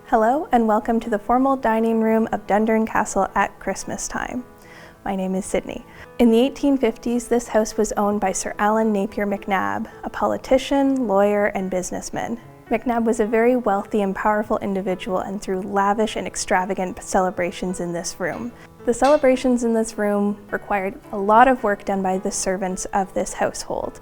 Hello and welcome to the formal dining room of Dundurn Castle at Christmas time. My name is Sydney. In the 1850s, this house was owned by Sir Allan Napier MacNab, a politician, lawyer, and businessman. MacNab was a very wealthy and powerful individual and threw lavish and extravagant celebrations in this room. The celebrations in this room required a lot of work done by the servants of this household.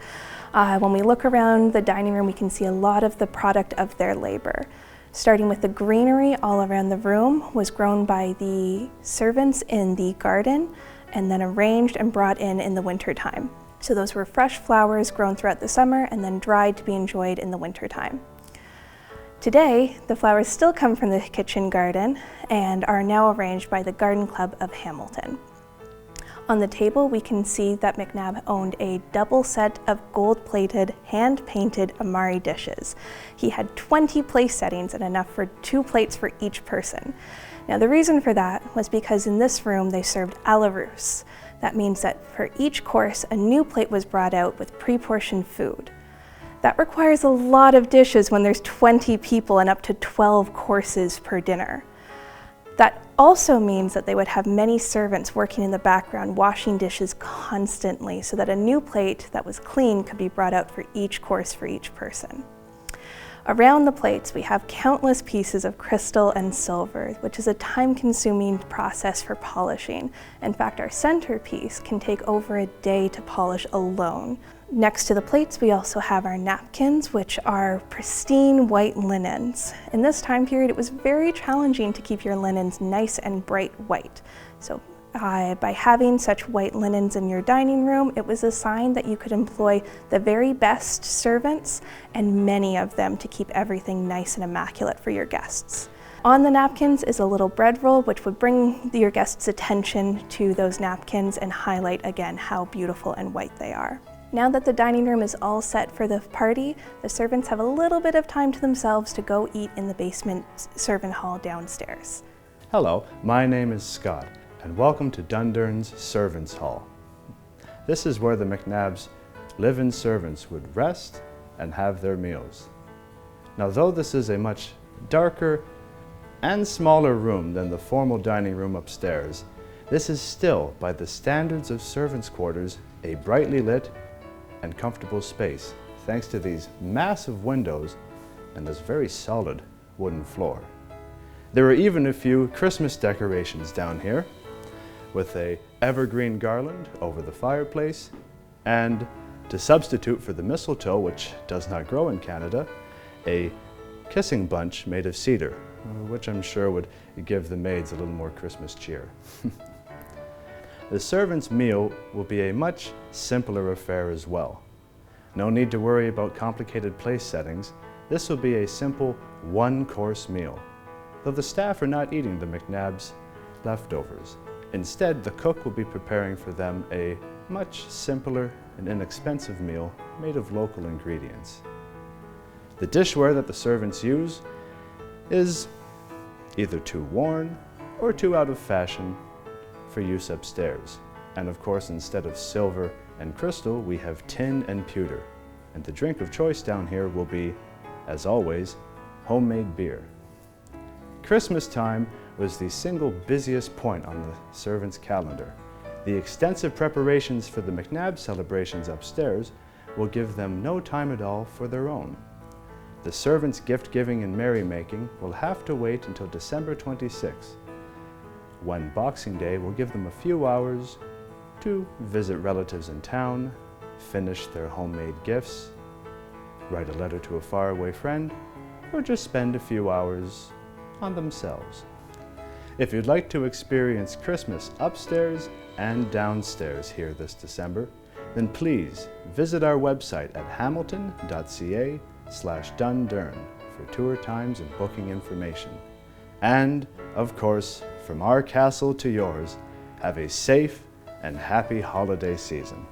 When we look around the dining room, we can see a lot of the product of their labor. Starting with the greenery all around the room was grown by the servants in the garden and then arranged and brought in the winter time. So those were fresh flowers grown throughout the summer and then dried to be enjoyed in the winter time. Today, the flowers still come from the kitchen garden and are now arranged by the Garden Club of Hamilton. On the table, we can see that MacNab owned a double set of gold-plated, hand-painted Amari dishes. He had 20 place settings and enough for 2 plates for each person. Now, the reason for that was because in this room they served à la Russe. That means that for each course, a new plate was brought out with pre-portioned food. That requires a lot of dishes when there's 20 people and up to 12 courses per dinner. That also means that they would have many servants working in the background, washing dishes constantly so that a new plate that was clean could be brought out for each course for each person. Around the plates, we have countless pieces of crystal and silver, which is a time-consuming process for polishing. In fact, our centerpiece can take over a day to polish alone. Next to the plates, we also have our napkins, which are pristine white linens. In this time period, it was very challenging to keep your linens nice and bright white. So by having such white linens in your dining room, it was a sign that you could employ the very best servants and many of them to keep everything nice and immaculate for your guests. On the napkins is a little bread roll, which would bring your guests' attention to those napkins and highlight again how beautiful and white they are. Now that the dining room is all set for the party, the servants have a little bit of time to themselves to go eat in the basement servant hall downstairs. Hello, my name is Scott, and welcome to Dundurn's Servants' Hall. This is where the MacNabs' live-in servants would rest and have their meals. Now, though this is a much darker and smaller room than the formal dining room upstairs, this is still, by the standards of servants' quarters, a brightly lit and comfortable space, thanks to these massive windows and this very solid wooden floor. There are even a few Christmas decorations down here, with a evergreen garland over the fireplace, and to substitute for the mistletoe, which does not grow in Canada, a kissing bunch made of cedar, which I'm sure would give the maids a little more Christmas cheer. The servants' meal will be a much simpler affair as well. No need to worry about complicated place settings. This will be a simple one-course meal, though the staff are not eating the MacNabs' leftovers. Instead, the cook will be preparing for them a much simpler and inexpensive meal made of local ingredients. The dishware that the servants use is either too worn or too out of fashion for use upstairs. And of course, instead of silver and crystal, we have tin and pewter. And the drink of choice down here will be, as always, homemade beer. Christmas time was the single busiest point on the servants' calendar. The extensive preparations for the MacNab celebrations upstairs will give them no time at all for their own. The servants' gift-giving and merrymaking will have to wait until December 26th, when Boxing Day will give them a few hours to visit relatives in town, finish their homemade gifts, write a letter to a faraway friend, or just spend a few hours on themselves. If you'd like to experience Christmas upstairs and downstairs here this December, then please visit our website at hamilton.ca/Dundurn for tour times and booking information. And, of course, from our castle to yours, have a safe and happy holiday season.